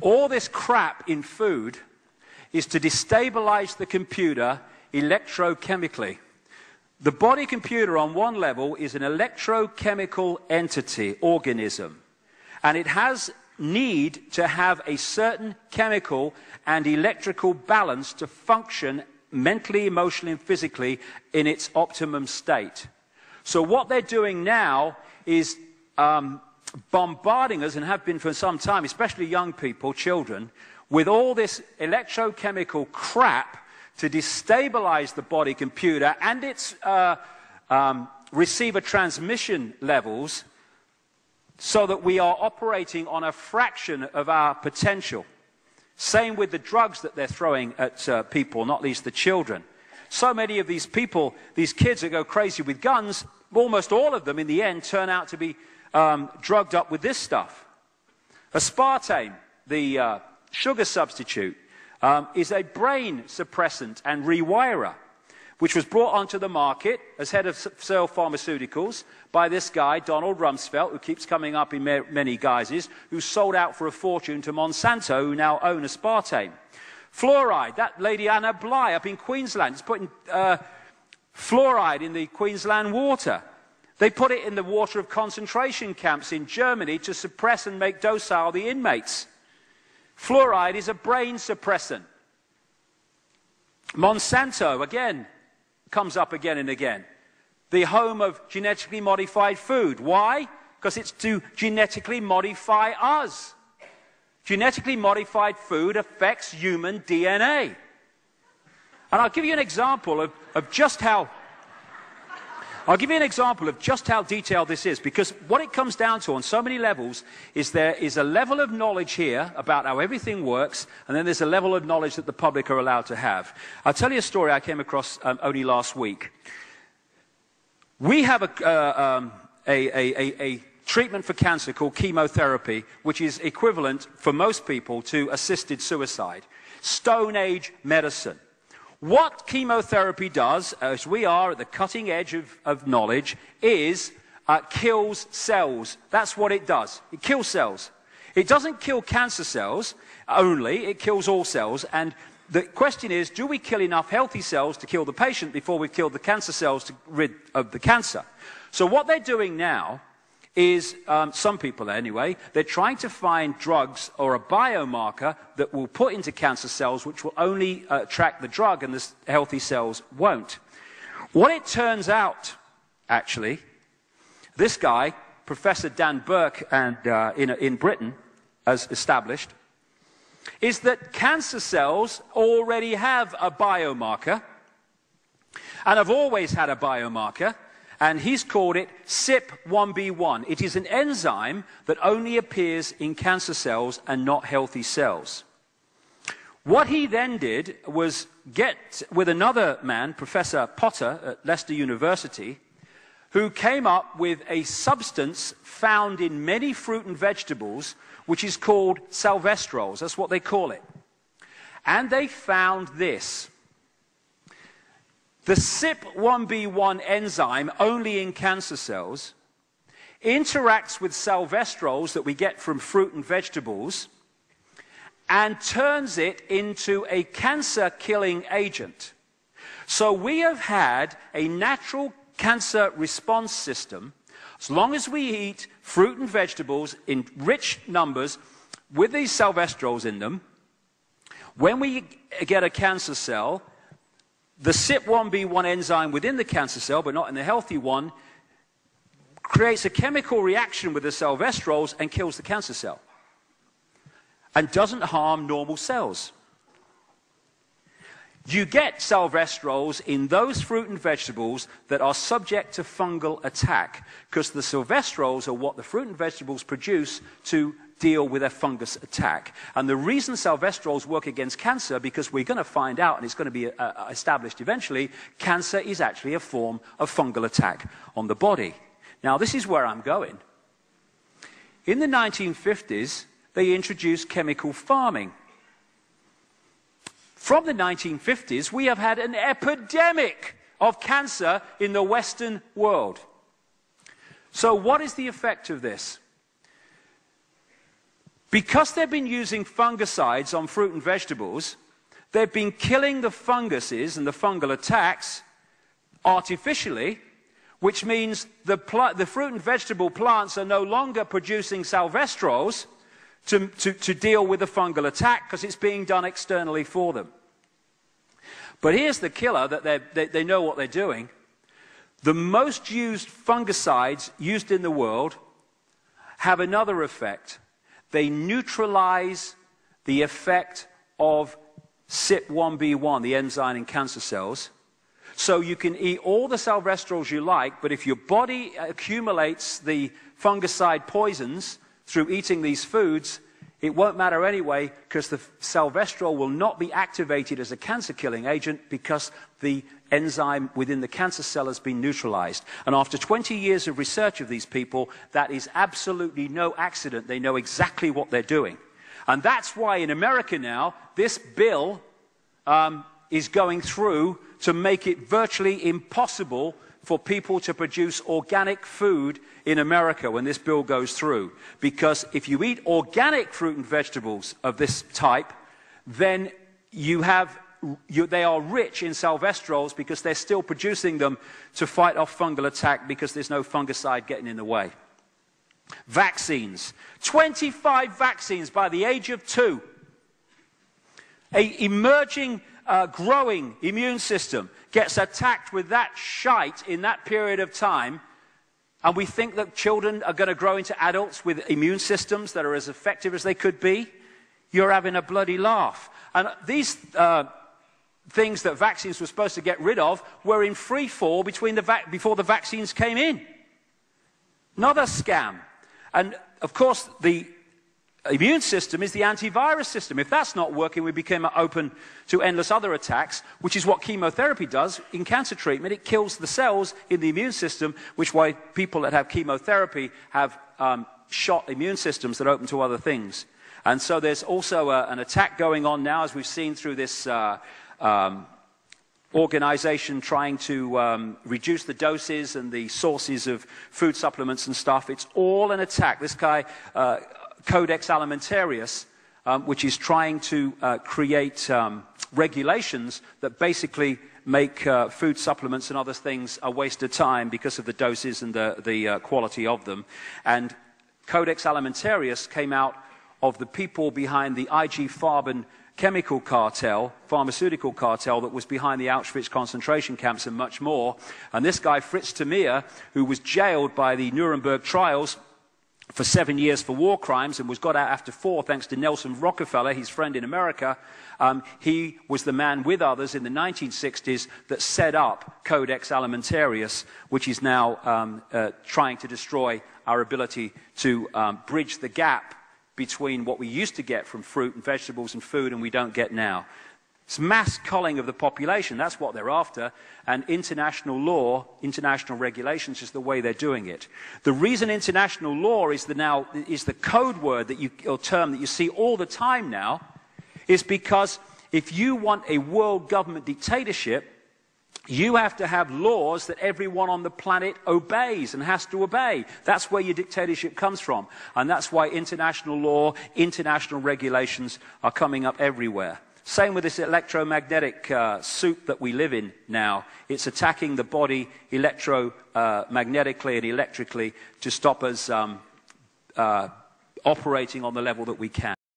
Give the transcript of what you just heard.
All this crap in food is to destabilize the computer electrochemically. The body computer on one level is an electrochemical entity, organism, and it has need to have a certain chemical and electrical balance to function mentally, emotionally, and physically in its optimum state. So what they're doing now is bombarding us, and have been for some time, especially young people, children, with all this electrochemical crap to destabilize the body computer and its receiver transmission levels so that we are operating on a fraction of our potential. Same with the drugs that they're throwing at people, not least the children. So many of these people, these kids that go crazy with guns, almost all of them in the end turn out to be drugged up with this stuff. Aspartame, the sugar substitute, is a brain suppressant and rewirer, which was brought onto the market as head of Searle Pharmaceuticals by this guy, Donald Rumsfeld, who keeps coming up in many guises, who sold out for a fortune to Monsanto, who now own aspartame. Fluoride, that lady Anna Bligh up in Queensland is putting fluoride in the Queensland water. They put it in the water of concentration camps in Germany to suppress and make docile the inmates. Fluoride is a brain suppressant. Monsanto, again, comes up again and again. The home of genetically modified food. Why? Because it's to genetically modify us. Genetically modified food affects human DNA. And I'll give you an example of just how detailed this is, because what it comes down to on so many levels is there is a level of knowledge here about how everything works, and then there's a level of knowledge that the public are allowed to have. I'll tell you a story I came across only last week. We have a treatment for cancer called chemotherapy, which is equivalent for most people to assisted suicide. Stone Age medicine. What chemotherapy does, as we are at the cutting edge of knowledge, is kills cells. That's what it does. It kills cells. It doesn't kill cancer cells only, it kills all cells. And the question is, do we kill enough healthy cells to kill the patient before we've killed the cancer cells to rid of the cancer? So what they're doing now is, some people anyway, they're trying to find drugs or a biomarker that will put into cancer cells which will only track the drug and the healthy cells won't. What it turns out, actually, this guy, Professor Dan Burke, and in Britain, has established, is that cancer cells already have a biomarker, and have always had a biomarker, and he's called it CYP1B1. It is an enzyme that only appears in cancer cells and not healthy cells. What he then did was get with another man, Professor Potter at Leicester University, who came up with a substance found in many fruit and vegetables, which is called salvestrols. That's what they call it. And they found this. The CYP1B1 enzyme, only in cancer cells, interacts with salvestrols that we get from fruit and vegetables and turns it into a cancer-killing agent. So we have had a natural cancer response system. As long as we eat fruit and vegetables in rich numbers with these salvestrols in them, when we get a cancer cell, the CYP1B1 enzyme within the cancer cell, but not in the healthy one, creates a chemical reaction with the salvestrols and kills the cancer cell, and doesn't harm normal cells. You get salvestrols in those fruit and vegetables that are subject to fungal attack, because the salvestrols are what the fruit and vegetables produce to deal with a fungus attack. And the reason salvestrols work against cancer, because we're going to find out, and it's going to be established eventually, cancer is actually a form of fungal attack on the body. Now, this is where I'm going. In the 1950s, they introduced chemical farming. From the 1950s, we have had an epidemic of cancer in the Western world. So what is the effect of this? Because they've been using fungicides on fruit and vegetables, they've been killing the funguses and the fungal attacks artificially, which means the fruit and vegetable plants are no longer producing salvestrols to deal with the fungal attack because it's being done externally for them. But here's the killer, that they know what they're doing. The most used fungicides used in the world have another effect. They neutralize the effect of CYP1B1, the enzyme in cancer cells. So you can eat all the salvestrols you like, but if your body accumulates the fungicide poisons through eating these foods, it won't matter anyway, because the salvestrol will not be activated as a cancer-killing agent because the enzyme within the cancer cell has been neutralized. And after 20 years of research of these people, that is absolutely no accident. They know exactly what they're doing. And that's why in America now, this bill is going through to make it virtually impossible for people to produce organic food in America when this bill goes through. Because if you eat organic fruit and vegetables of this type, then they are rich in salvestrols because they're still producing them to fight off fungal attack because there's no fungicide getting in the way. Vaccines. 25 vaccines by the age of 2. An emerging, growing immune system gets attacked with that shite in that period of time, and we think that children are going to grow into adults with immune systems that are as effective as they could be. You're having a bloody laugh. And these things that vaccines were supposed to get rid of were in free fall before the vaccines came in. Another scam. And of course, the immune system is the antivirus system. If that's not working, we become open to endless other attacks, which is what chemotherapy does in cancer treatment. It kills the cells in the immune system, which is why people that have chemotherapy have shot immune systems that are open to other things. And so there's also an attack going on now, as we've seen through this organization trying to reduce the doses and the sources of food supplements and stuff. It's all an attack. This guy, Codex Alimentarius, which is trying to create regulations that basically make food supplements and other things a waste of time because of the doses and the quality of them. And Codex Alimentarius came out of the people behind the IG Farben chemical cartel, pharmaceutical cartel that was behind the Auschwitz concentration camps and much more. And this guy, Fritz Tamiya, who was jailed by the Nuremberg trials for 7 years for war crimes and was got out after 4 thanks to Nelson Rockefeller, his friend in America. He was the man with others in the 1960s that set up Codex Alimentarius, which is now trying to destroy our ability to bridge the gap between what we used to get from fruit and vegetables and food and we don't get now. It's mass culling of the population. That's what they're after. And international law, international regulations is the way they're doing it. The reason international law is the code word or term that you see all the time now is because if you want a world government dictatorship, you have to have laws that everyone on the planet obeys and has to obey. That's where your dictatorship comes from. And that's why international law, international regulations are coming up everywhere. Same with this electromagnetic soup that we live in now. It's attacking the body electromagnetically and electrically to stop us operating on the level that we can.